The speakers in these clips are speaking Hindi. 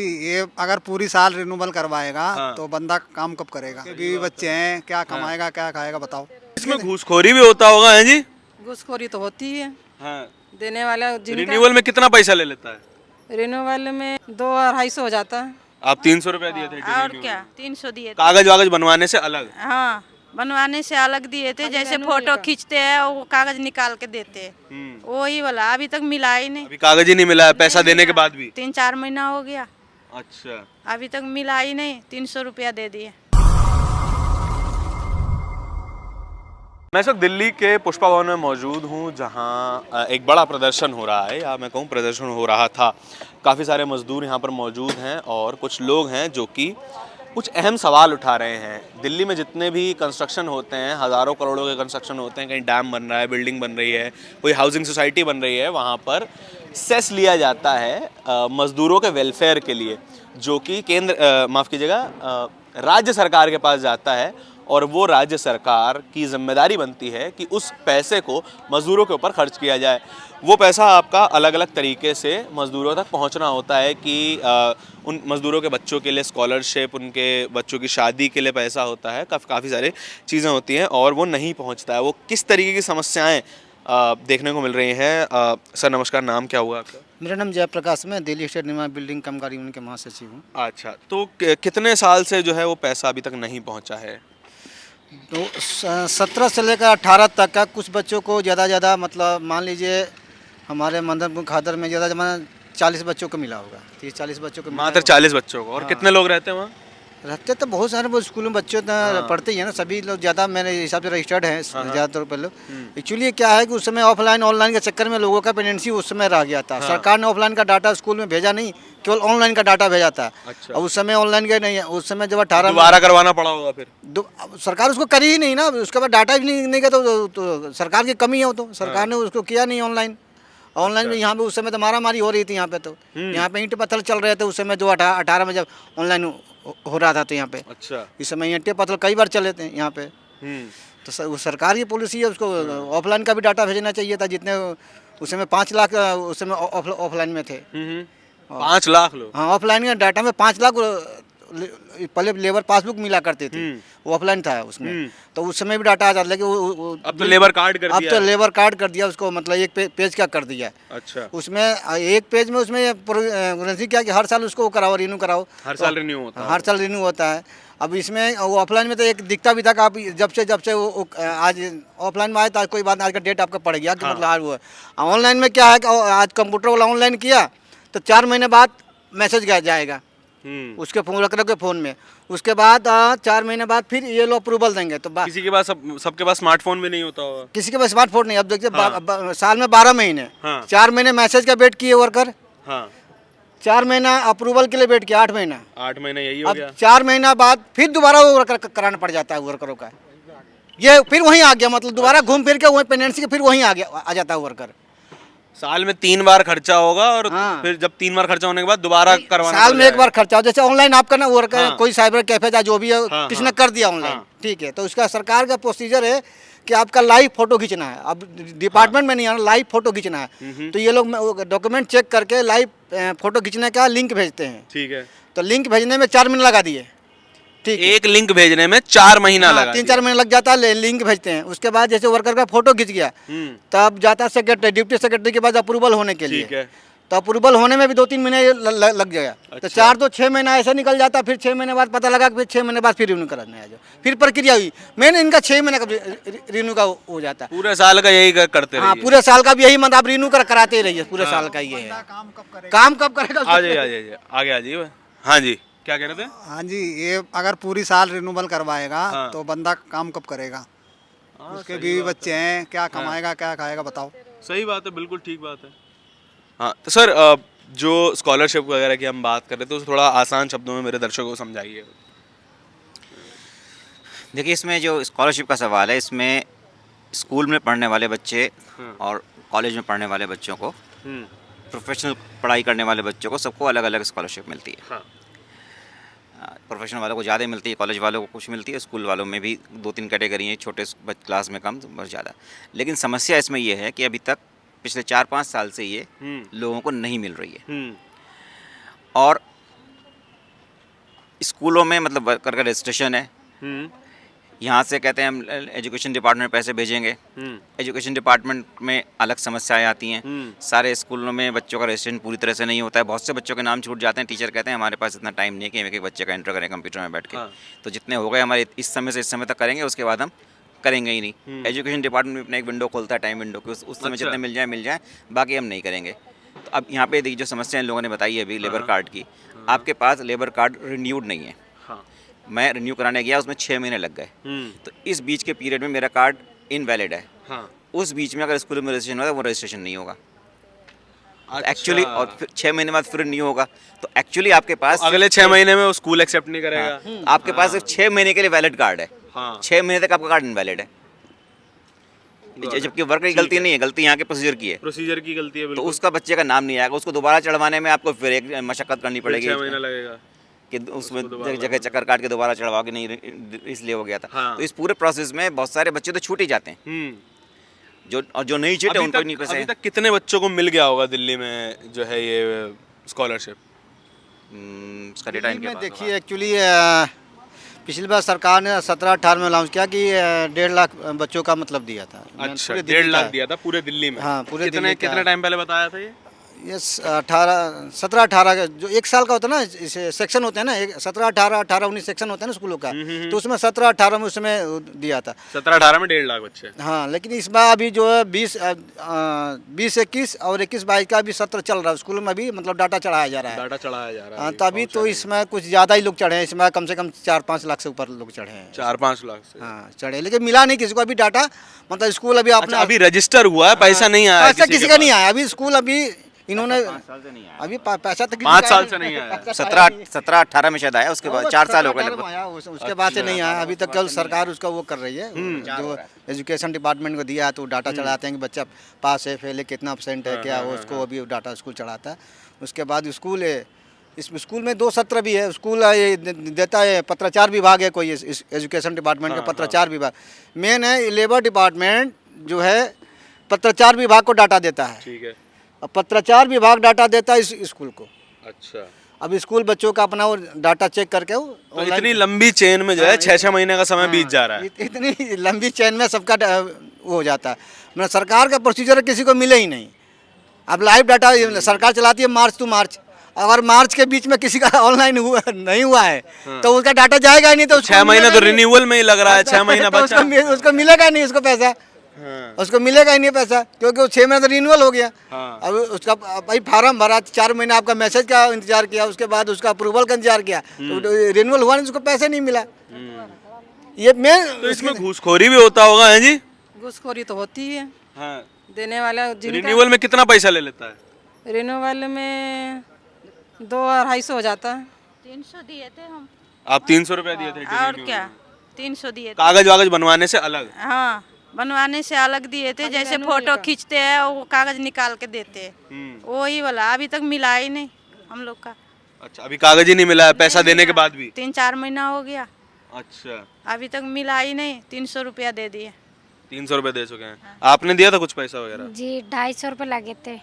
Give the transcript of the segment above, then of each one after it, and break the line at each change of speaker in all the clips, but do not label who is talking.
ये अगर पूरी साल रिन्यूअल करवाएगा
हाँ।
तो बंदा काम कब करेगा? बीवी बच्चे हैं, क्या कमाएगा क्या खाएगा बताओ।
इसमें घूसखोरी भी होता होगा है जी?
घूसखोरी तो होती है।
हाँ।
देने वाला जिनका
रिन्यूअल में कितना पैसा ले लेता है?
रिन्यूअल में 2-250 हो जाता है।
आप 300 रुपया दिए थे
और
renewal
क्या
में।
300 दिए थे।
कागज वागज बनवाने से अलग।
हाँ, बनवाने से अलग दिए थे, जैसे फोटो खींचते हैं वो कागज निकाल के देते हैं, वही वाला अभी तक मिला ही नहीं।
अभी कागज ही नहीं मिला है पैसा देने के बाद भी।
3-4 महीना हो गया,
अच्छा।
अभी तक मिला ही नहीं। 300 रुपया दे दिए।
मैं इस वक्त दिल्ली के पुष्पा भवन में मौजूद हूँ, जहाँ एक बड़ा प्रदर्शन हो रहा है, या मैं कहूँ प्रदर्शन हो रहा था। काफ़ी सारे मजदूर यहाँ पर मौजूद हैं और कुछ लोग हैं जो कि कुछ अहम सवाल उठा रहे हैं। दिल्ली में जितने भी कंस्ट्रक्शन होते हैं, हज़ारों करोड़ों के कंस्ट्रक्शन होते हैं, कहीं डैम बन रहा है, बिल्डिंग बन रही है, कोई हाउसिंग सोसाइटी बन रही है, वहाँ पर सेस लिया जाता है मज़दूरों के वेलफेयर के लिए, जो कि केंद्र माफ़ कीजिएगा राज्य सरकार के पास जाता है। और वो राज्य सरकार की जिम्मेदारी बनती है कि उस पैसे को मज़दूरों के ऊपर खर्च किया जाए। वो पैसा आपका अलग अलग तरीके से मज़दूरों तक पहुंचना होता है कि उन मज़दूरों के बच्चों के लिए स्कॉलरशिप, उनके बच्चों की शादी के लिए पैसा होता है, काफ़ी सारी चीज़ें होती हैं और वो नहीं पहुंचता है। वो किस तरीके की समस्याएँ देखने को मिल रही हैं। सर नमस्कार, नाम क्या हुआ आपका?
मेरा नाम जयप्रकाश, मैं दिल्ली स्टेट निर्माण बिल्डिंग कामगार यूनियन के महासचिव हूँ।
अच्छा, तो कितने साल से जो है वो पैसा अभी तक नहीं पहुँचा है?
तो 17 से लेकर 18 तक का कुछ बच्चों को ज़्यादा मतलब मान लीजिए हमारे मदनपुर खादर में ज़्यादा 40 बच्चों को मिला होगा, 30-40 बच्चों को मिला
मात्र
होगा।
40 बच्चों को। और
हाँ।
कितने लोग रहते हैं वहाँ?
रहते तो बहुत सारे वो स्कूलों में बच्चे पढ़ते ही हैं ना, सभी लोग ज़्यादा मेरे हिसाब से रजिस्टर्ड हैं ज़्यादातर पर लोग। एक्चुअली क्या है कि उस समय ऑफलाइन ऑनलाइन के चक्कर में लोगों का पेंडेंसी उस समय रह गया था। सरकार ने ऑफलाइन का डाटा स्कूल में भेजा नहीं, केवल ऑनलाइन का डाटा भेजा था।
अच्छा।
और उस समय ऑनलाइन का नहीं है, उस समय जब 18
दोबारा करवाना पड़ा होगा फिर?
सरकार उसको करी ही नहीं ना, उसके बाद डाटा भी नहीं गया तो सरकार की कमी है वो, तो सरकार ने उसको किया नहीं ऑनलाइन। ऑनलाइन में यहाँ पे उस समय तो मारा मारी हो रही थी यहाँ पे, तो यहाँ पे ईंट पत्थर चल रहे थे उस समय, 2018 में जब ऑनलाइन हो रहा था तो यहाँ पे।
अच्छा।
इस समय ईंटे पत्थर कई बार चले थे यहाँ पे। तो वो सरकार की पॉलिसी है, उसको ऑफलाइन का भी डाटा भेजना चाहिए था। जितने उस समय 5 लाख उस समय ऑफलाइन में थे।
5 लाख लोग?
हाँ, ऑफलाइन के डाटा में 5 लाख पहले लेबर पासबुक मिला करते थे, वो ऑफलाइन था उसमें। तो उस समय भी डाटा आ जाता, लेकिन
अब तो लेबर कार्ड कर दिया।
अब तो लेबर कार्ड कर दिया उसको, मतलब एक पेज का कर दिया।
अच्छा।
उसमें एक पेज में उसमें क्या कि हर साल उसको कराओ, रिन्यू कराओ।
हर साल रिन्यू होता है?
हर साल रिन्यू होता है। अब इसमें वो ऑफलाइन में तो एक दिखता भी था कि आप जब से वो आज ऑफलाइन में आए तो आज कोई बात, आज का डेट आपका पड़ गया कि मतलब आज वो है। ऑनलाइन में क्या है कि आज कंप्यूटर वाला ऑनलाइन किया तो 4 महीने बाद मैसेज जाएगा उसके फोन रख के फ़ोन में। उसके बाद 4 महीने बाद फिर ये लोग अप्रूवल देंगे। तो
किसी के पास सबके पास स्मार्टफोन भी नहीं होता होगा?
किसी के पास स्मार्टफोन नहीं। अब देखिए साल में 12 महीने, 4 महीने मैसेज का वेट किए वर्कर, 4 महीना अप्रूवल के लिए वेट किया, 8 महीना।
8 महीने यही हो गया।
अब 4 महीना बाद फिर दोबारा वो वर्कर कराना पड़ जाता है वर्करों का। ये फिर वहीं आ गया, मतलब दोबारा घूम फिर के वहीं पेंडेंसी के फिर वहीं आ जाता है वर्कर।
साल में 3 बार खर्चा होगा और फिर जब 3 बार खर्चा होने के बाद दोबारा करवाना
साल में एक बार खर्चा हो। जैसे ऑनलाइन आपका ना वर्कर कोई साइबर कैफे था जो भी है, किसी ने कर दिया ऑनलाइन, ठीक है, तो उसका सरकार का प्रोसीजर है कि आपका लाइव फोटो खींचना है। अब डिपार्टमेंट में नहीं आना, लाइव फोटो खींचना है। तो ये लोग डॉक्यूमेंट चेक करके लाइव फोटो खींचने का लिंक भेजते हैं।
ठीक है।
तो लिंक भेजने में 4 महीने लगा दिए। ठीक,
एक लिंक भेजने में 4 महीना लगा?
3-4 महीने लग जाता है, लिंक भेजते हैं। उसके बाद जैसे वर्कर का फोटो खींच गया तब जाता है सेक्रेटरी, डिप्टी सेक्रेटरी के पास अप्रूवल होने के लिए।
ठीक है।
तो अप्रूवल होने में भी 2-3 महीने लग जाएगा।
अच्छा।
तो 4 तो 6 महीना ऐसे निकल जाता। फिर 6 महीने बाद पता लगा, फिर 6 महीने बाद फिर रिन्यू कराने आ जाओ, फिर प्रक्रिया हुई। मैंने इनका 6 महीने का रिन्यू का हो जाता है।
पूरे साल का यही करते रहिए?
हाँ, पूरे साल का भी यही, मतलब आप रिन्यू कराते ही रहिए, पूरे साल का ये है। काम कब करेगा?
आ जाइए आगे आ जाइए। हाँ जी, क्या कह रहे थे?
हाँ जी, ये अगर पूरी साल रिन्यूअल करवाएगा तो बंदा काम कब करेगा? उसके बीवी बच्चे हैं, क्या कमाएगा क्या खाएगा बताओ।
सही बात है, बिल्कुल ठीक बात है। हाँ तो सर, जो स्कॉलरशिप वगैरह की हम बात कर रहे थे उसे थोड़ा आसान शब्दों में मेरे दर्शकों को समझाइए।
देखिए, इसमें जो स्कॉलरशिप का सवाल है, इसमें स्कूल में पढ़ने वाले बच्चे और कॉलेज में पढ़ने वाले बच्चों को, प्रोफेशनल पढ़ाई करने वाले बच्चों को, सबको अलग अलग स्कॉलरशिप मिलती है। प्रोफेशनल वालों को ज़्यादा मिलती है, कॉलेज वालों को कुछ मिलती है, स्कूल वालों में भी 2-3 कैटेगरी हैं, छोटे क्लास में कम, बहुत ज़्यादा। लेकिन समस्या इसमें यह है कि अभी तक पिछले 4-5 साल से ये लोगों को नहीं मिल रही है। और स्कूलों में मतलब वर्कर का रजिस्ट्रेशन है, यहाँ से कहते हैं हम एजुकेशन डिपार्टमेंट में पैसे भेजेंगे, एजुकेशन डिपार्टमेंट में अलग समस्याएं आती हैं। सारे स्कूलों में बच्चों का रजिस्ट्रेशन पूरी तरह से नहीं होता है, बहुत से बच्चों के नाम छूट जाते हैं। टीचर कहते हैं हमारे पास इतना टाइम नहीं है कि हम एक बच्चे का एंटर करें कंप्यूटर में बैठ के। तो जितने हो गए हमारे इस समय से इस समय तक करेंगे, उसके बाद हम करेंगे ही नहीं। एजुकेशन डिपार्टमेंट में अपना एक विंडो खोलता है, टाइम विंडो की, उस समय जितने मिल जाए, बाकी हम नहीं करेंगे। तो अब यहाँ पे देखिए जो समस्या इन लोगों ने बताई है अभी लेबर कार्ड की, आपके पास लेबर कार्ड रिन्यूड नहीं है। मैं रिन्यू कराने गया, उसमें 6 महीने लग गए। तो इस बीच के पीरियड में मेरा कार्ड इनवैलिड है। उस बीच में अगर स्कूल में रजिस्ट्रेशन होगा, वो रजिस्ट्रेशन नहीं होगा एक्चुअली, और फिर 6 महीने बाद फिर नहीं होगा। तो एक्चुअली आपके पास
अगले 6 महीने में वो स्कूल एक्सेप्ट नहीं करेगा।
आपके पास सिर्फ 6 महीने के लिए वैलिड कार्ड है, 6 महीने तक आपका कार्ड इनवैलिड है। जबकि वर्कर की गलती नहीं है, गलती यहाँ के प्रोसीजर की है।
प्रोसीजर की गलती है
तो
बिल्कुल।
उसका बच्चे का नाम नहीं आएगा, उसको दोबारा चढ़वाने में आपको फिर एक मशक्कत करनी पड़ेगी
6 महीना लगेगा
कि उसमें जगह चक्कर काट के दोबारा चढ़वा के नहीं, इसलिए हो गया था। तो इस पूरे प्रोसेस में बहुत सारे बच्चे तो छूट ही जाते हैं, जो नहीं छूटे उनको नहीं पैसे।
अभी तक कितने बच्चों को मिल गया होगा दिल्ली में जो है ये स्कॉलरशिप?
इसका डेटा इनके
में
पास
देखिए एक्चुअली पिछली बार सरकार ने 17-18 में अनाउंस किया कि 1.5 लाख बच्चों का मतलब दिया था।
अच्छा,
पूरे
1.5
दिल्ली
लाख
का।
दिया था पूरे दिल्ली में।
हाँ, पूरे दिल्ली का।
कितने टाइम पहले बताया था ये?
ये 17-18 का जो 1 साल का होता है ना, इसे सेक्शन होते हैं ना, 17-18, 18-19 सेक्शन होता है ना स्कूलों का, तो उसमें 17-18 में उसमें दिया था।
17-18 में 1.5 लाख बच्चे।
हाँ, लेकिन इस बार अभी जो है 20-21 और 21-22 का अभी सत्र चल रहा है स्कूल में, अभी मतलब डाटा चढ़ाया जा रहा है।
डाटा चढ़ाया जा रहा है।
हाँ, तभी तो इसमें कुछ ज़्यादा ही लोग चढ़े हैं, इसमें कम से कम 4-5 लाख से ऊपर लोग चढ़े हैं।
4-5 लाख से।
हाँ, चढ़े, लेकिन मिला नहीं किसी को अभी डाटा, मतलब स्कूल अभी
अच्छा,
अपना
अभी रजिस्टर हुआ है, पैसा नहीं आया
पैसा किसी का नहीं आया अभी। स्कूल अभी इन्होंने अभी पैसा तो
5 साल से नहीं आया।
17-18 में शायद आया, उसके बाद 4 साल हो गए लगभग।
आया, उसके बाद से नहीं आया अभी तक। कल सरकार उसका वो कर रही है, जो एजुकेशन डिपार्टमेंट को दिया है, तो डाटा चढ़ाते हैं कि बच्चा पास है, फेल है, कितना % है, क्या हो, उसको अभी डाटा स्कूल चढ़ाता है। उसके बाद स्कूल है, इस स्कूल में 2 सत्र भी है। स्कूल ये देता है, पत्राचार विभाग है कोई, एजुकेशन डिपार्टमेंट का पत्राचार विभाग मेन है। लेबर डिपार्टमेंट जो है पत्राचार विभाग को डाटा देता है।
ठीक है।
अब पत्राचार विभाग डाटा देता है इस स्कूल को।
अच्छा,
अब स्कूल बच्चों का अपना वो डाटा चेक करके वो
तो इतनी लंबी चेन में जो है 6-6 महीने का समय बीत जा रहा है।
इतनी लंबी चेन में सबका वो हो जाता है। मतलब सरकार का प्रोसीजर किसी को मिले ही नहीं। अब लाइव डाटा सरकार चलाती है मार्च टू मार्च, अगर मार्च के बीच में किसी का ऑनलाइन नहीं हुआ है तो उसका डाटा जाएगा ही नहीं। तो
6 महीना तो रिन्यूअल में ही लग रहा है, 6 महीना
तो
बचा।
उसको मिलेगा ही नहीं, उसको पैसा उसको मिलेगा ही नहीं पैसा, क्योंकि वो 6 महीने तो रिन्यूअल हो गया। अब उसका भाई फार्म भरा, 4 महीने आपका मैसेज का इंतजार किया, उसके बाद उसका अप्रूवल का इंतजार किया, तो रिन्यूअल हुआ नहीं, उसको पैसे नहीं मिला। ये मैं
तो इसमें घूसखोरी भी होता होगा है जी?
घूसखोरी तो होती है।
हाँ।
देने वाला
रिन्यूअल में कितना पैसा ले लेता है?
रिन्यूअल में 200-250 हो जाता है।
300 दिए थे हम।
आप 300 रुपए दिए थे?
और क्या, 300 दिए थे।
कागज वागज बनवाने से अलग?
हाँ, बनवाने से अलग दिए थे। जैसे फोटो खींचते हैं वो कागज निकाल के देते हैं, वही वाला अभी तक मिला ही नहीं हम लोग का।
अच्छा, अभी कागज ही नहीं मिला है पैसा देने के बाद भी?
3-4 महीना हो गया,
अच्छा,
अभी तक मिला ही नहीं। 300 रुपया दे दिए।
300 रुपए दे चुके हैं। आपने दिया था कुछ पैसा वगैरह?
जी 250 रुपये लगे थे।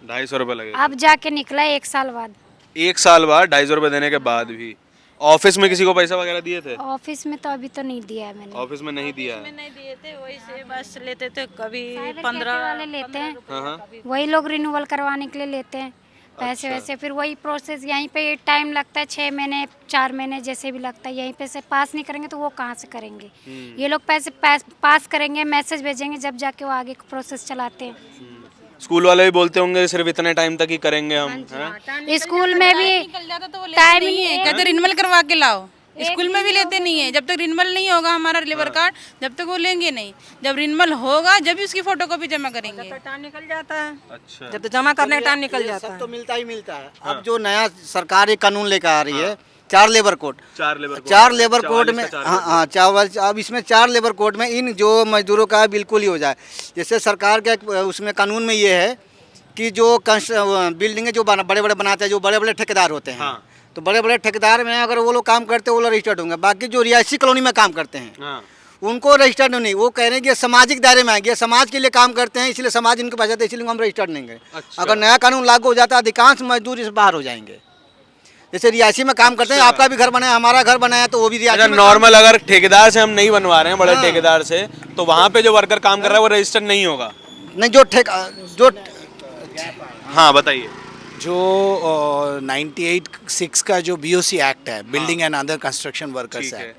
250 रुपए लगे?
अब जाके निकला 1 साल बाद।
1 साल बाद 250 रुपए देने के बाद भी? ऑफिस में किसी को पैसा वगैरह दिए थे?
ऑफिस में तो अभी तो नहीं दिया है मैंने।
ऑफिस में नहीं दिया
में नहीं दिए थे, वही से बस लेते थे, कभी
कैफे
15
वाले लेते हैं,
हाँ।
वही लोग रिन्यूअल करवाने के लिए लेते हैं पैसे वैसे। फिर वही प्रोसेस यहीं पे टाइम लगता है, 6 महीने 4 महीने जैसे भी लगता है। यहीं पे से पास नहीं करेंगे तो वो कहाँ से करेंगे? ये लोग पैसे पास करेंगे, मैसेज भेजेंगे, जब जाके वो आगे प्रोसेस चलाते हैं।
स्कूल वाले भी बोलते होंगे सिर्फ इतने टाइम तक ही करेंगे हम, हैं?
स्कूल में भी
निकल जाता तो वो लेते नहीं है, कहते रिन्यूअल करवा के लाओ। स्कूल में भी लेते नहीं है, जब तक रिन्यूअल नहीं होगा हमारा लेबर कार्ड, जब तक वो लेंगे नहीं। जब रिन्यूअल होगा जब भी उसकी फोटोकॉपी जमा करेंगे।
टाइम निकल जाता है।
अच्छा,
जब तो जमा करने का टाइम निकल जाता
सब
है।
तो मिलता ही मिलता है। अब जो नया सरकार एक कानून लेकर आ रही है, 4 लेबर कोड, 4 लेबर कोड में, हाँ, अब इसमें 4 लेबर कोड में इन जो मजदूरों का बिल्कुल ही हो जाए। जैसे सरकार के उसमें कानून में ये है कि जो बिल्डिंगें जो बड़े बड़े बनाते हैं, जो बड़े बड़े ठेकेदार होते हैं, तो बड़े बड़े ठेकेदार में अगर वो लोग काम करते हैं वो लोग रजिस्टर्ड होंगे। बाकी जो रिहायशी कॉलोनी में काम करते हैं उनको रजिस्टर्ड नहीं। वो कह रहे हैं कि सामाजिक दायरे में आएंगे, समाज के लिए काम करते हैं, इसलिए समाज इनको पैसा देते हैं, इसलिए हम रजिस्टर्ड नहीं करें।
अच्छा।
अगर नया कानून लागू हो जाता है अधिकांश मजदूर इस बाहर हो जाएंगे। जैसे रिहायशी में काम करते हैं, आपका भी घर बना है, हमारा घर बना है, तो वो भी
अच्छा,
रिहायशी में
नॉर्मल अगर ठेकेदार से हम नहीं बनवा रहे हैं, बड़े ठेकेदार से, तो वहाँ पे जो वर्कर काम कर रहा है वो रजिस्टर्ड नहीं होगा।
नहीं, जो
हाँ बताइए।
जो 98(6) का जो BOC एक्ट है, building and other construction workers
ठीक है।
है,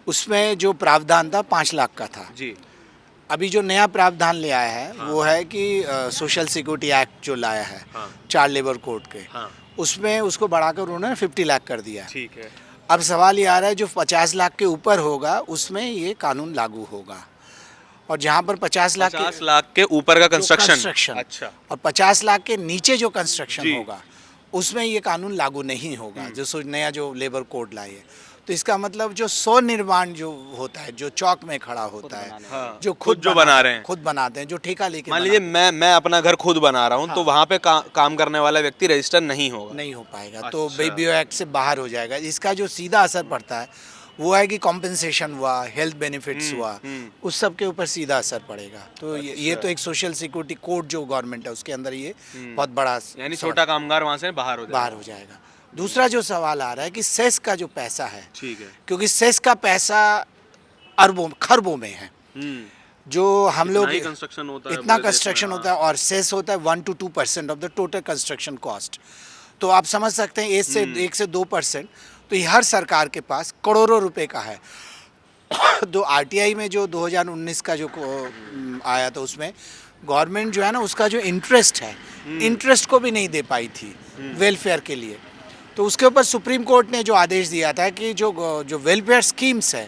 उसमें जो प्रावधान था 5 लाख का था।
जी।
अभी जो नया प्रावधान ले आया है वो है कि सोशल सिक्योरिटी एक्ट जो लाया है,
हाँ।
4 लेबर कोड के,
हाँ।
उसमें उसको बढ़ाकर उन्होंने 50 लाख कर दिया है।
ठीक है।
अब सवाल ये आ रहा है जो 50 लाख के ऊपर होगा उसमें ये कानून लागू होगा, और जहाँ पर 50 लाख
50 लाख के ऊपर का कंस्ट्रक्शन।
कंस्ट्रक्शन
अच्छा।
और 50 लाख के नीचे जो कंस्ट्रक्शन
जी।
होगा उसमें ये कानून लागू नहीं होगा, जो नया जो लेबर कोड लाए है। तो इसका मतलब जो स्वनिर्माण जो होता है, जो चौक में खड़ा होता है,
हाँ,
जो
खुद जो बना रहे हैं।
खुद बनाते हैं, जो ठेका लेके
मान लीजिए मैं अपना घर खुद बना रहा हूँ, तो वहाँ पे काम करने वाला व्यक्ति रजिस्टर नहीं होगा।
नहीं हो पाएगा, तो
अच्छा।
BOC एक्ट से बाहर हो जाएगा। इसका जो सीधा असर पड़ता है वो है कि कॉम्पेंसेशन हुआ, हेल्थ बेनिफिट्स हुआ, उस सब के ऊपर सीधा असर पड़ेगा। तो ये तो एक सोशल सिक्योरिटी कोड जो गवर्नमेंट है उसके अंदर ये बहुत बड़ा
यानी छोटा कामगार वहाँ से बाहर हो जाएगा।
बाहर हो जाएगा। दूसरा जो सवाल आ रहा है कि सेस का जो पैसा है,
ठीक है।
क्योंकि सेस का पैसा अरबों खरबों में है, जो हम लोग
कंस्ट्रक्शन होता है,
इतना
पूरे देश
कंस्ट्रक्शन
में,
होता है, और सेस होता है 1 to 2% of the total construction cost. तो आप समझ सकते हैं 1 से 2%, तो ये हर सरकार के पास करोड़ों रुपए का है। तो RTI में जो 2019 का जो आया था उसमें गवर्नमेंट जो है ना उसका जो इंटरेस्ट है, इंटरेस्ट को भी नहीं दे पाई थी वेलफेयर के लिए। तो उसके ऊपर सुप्रीम कोर्ट ने जो आदेश दिया था कि जो वेलफेयर स्कीम्स है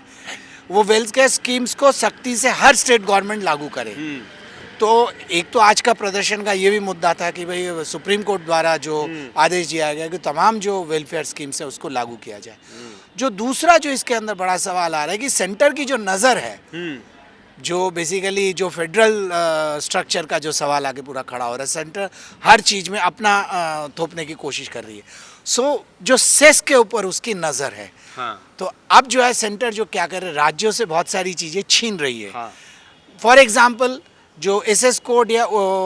वो वेलफेयर स्कीम्स को सख्ती से हर स्टेट गवर्नमेंट लागू करे। तो एक तो आज का प्रदर्शन का ये भी मुद्दा था कि भाई सुप्रीम कोर्ट द्वारा जो आदेश दिया गया कि तमाम जो वेलफेयर स्कीम्स है उसको लागू किया जाए। जो दूसरा जो इसके अंदर बड़ा सवाल आ रहा है कि सेंटर की जो नज़र है, जो बेसिकली जो फेडरल स्ट्रक्चर का जो सवाल आके पूरा खड़ा हो रहा है, सेंटर हर चीज़ में अपना थोपने की कोशिश कर रही है। जो सेस के ऊपर उसकी नज़र है।
हाँ।
तो अब जो है सेंटर जो क्या कर रहे हैं, राज्यों से बहुत सारी चीज़ें छीन रही है।
हाँ।
फॉर एग्जाम्पल जो SS कोड या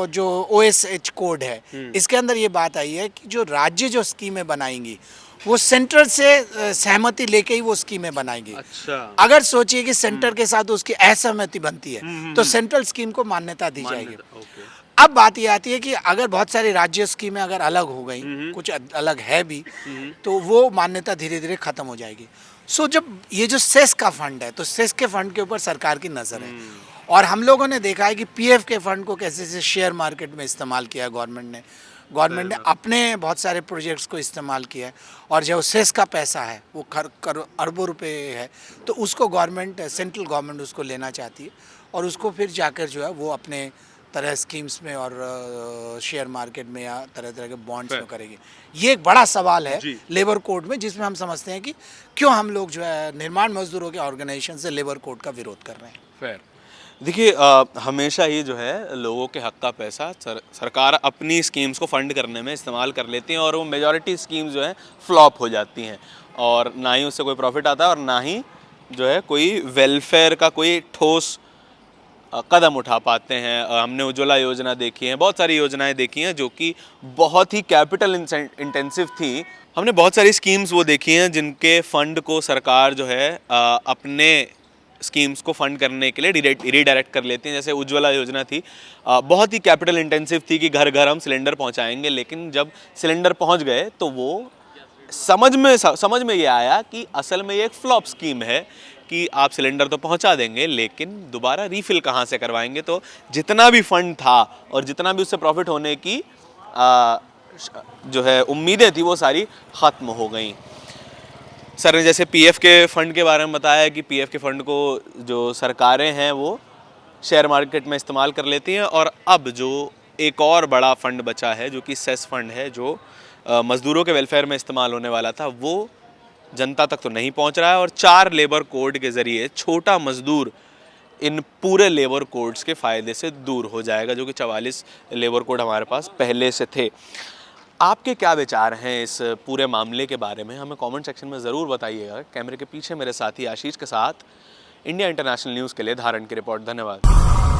जो OSH कोड है, इसके अंदर ये बात आई है कि जो राज्य जो स्कीमें बनाएंगी वो सेंटर से सहमति लेके ही वो स्कीमें बनाएंगी।
अच्छा।
अगर सोचिए कि सेंटर के साथ उसकी असहमति बनती है तो सेंट्रल स्कीम को मान्यता दी जाएगी।
ओके।
अब बात ये आती है कि अगर बहुत सारी राज्य स्कीमें अगर अलग हो गई, कुछ अलग है भी, तो वो मान्यता धीरे धीरे खत्म हो जाएगी। जब ये जो सेस का फंड है, तो सेस के फंड के ऊपर सरकार की नज़र है, और हम लोगों ने देखा है कि PF के फंड को कैसे शेयर मार्केट में इस्तेमाल किया है गवर्नमेंट ने अपने बहुत सारे प्रोजेक्ट्स को इस्तेमाल किया है, और जो सेस का पैसा है वो अरबों रुपए है, तो उसको सेंट्रल गवर्नमेंट उसको लेना चाहती है, और उसको फिर जाकर जो है वो अपने तरह स्कीम्स में और शेयर मार्केट में या तरह तरह के बॉन्ड्स में करेगी। ये एक बड़ा सवाल है लेबर कोड में, जिसमें हम समझते हैं कि क्यों हम लोग जो है निर्माण मजदूरों के ऑर्गेनाइजेशन से लेबर कोड का विरोध कर रहे हैं।
फेयर। देखिए, हमेशा ही जो है लोगों के हक का पैसा सरकार अपनी स्कीम्स को फंड करने में इस्तेमाल कर लेती हैं, और वो मेजॉरिटी स्कीम्स जो हैं फ्लॉप हो जाती हैं, और ना ही उससे कोई प्रॉफिट आता है और ना ही जो है कोई वेलफेयर का कोई ठोस कदम उठा पाते हैं। हमने उज्ज्वला योजना देखी है, बहुत सारी योजनाएं देखी हैं जो कि बहुत ही कैपिटल इंटेंसिव थी। हमने बहुत सारी स्कीम्स वो देखी हैं जिनके फंड को सरकार जो है अपने स्कीम्स को फंड करने के लिए रीडायरेक्ट कर लेती हैं। जैसे उज्ज्वला योजना थी, बहुत ही कैपिटल इंटेंसिव थी कि घर घर हम सिलेंडर पहुंचाएंगे, लेकिन जब सिलेंडर पहुंच गए तो वो समझ में ये आया कि असल में ये एक फ्लॉप स्कीम है कि आप सिलेंडर तो पहुंचा देंगे लेकिन दोबारा रीफिल कहाँ से करवाएंगे। तो जितना भी फंड था और जितना भी उससे प्रॉफिट होने की जो है उम्मीदें थी वो सारी ख़त्म हो गई। सर ने जैसे PF के फ़ंड के बारे में बताया कि PF के फ़ंड को जो सरकारें हैं वो शेयर मार्केट में इस्तेमाल कर लेती हैं, और अब जो एक और बड़ा फ़ंड बचा है जो कि सेस फंड है, जो मज़दूरों के वेलफेयर में इस्तेमाल होने वाला था, वो जनता तक तो नहीं पहुंच रहा है, और 4 लेबर कोड के ज़रिए छोटा मज़दूर इन पूरे लेबर कोड्स के फ़ायदे से दूर हो जाएगा, जो कि 44 लेबर कोड हमारे पास पहले से थे। आपके क्या विचार हैं इस पूरे मामले के बारे में, हमें कमेंट सेक्शन में ज़रूर बताइएगा। कैमरे के पीछे मेरे साथी आशीष के साथ इंडिया इंटरनेशनल न्यूज़ के लिए धारण की रिपोर्ट। धन्यवाद।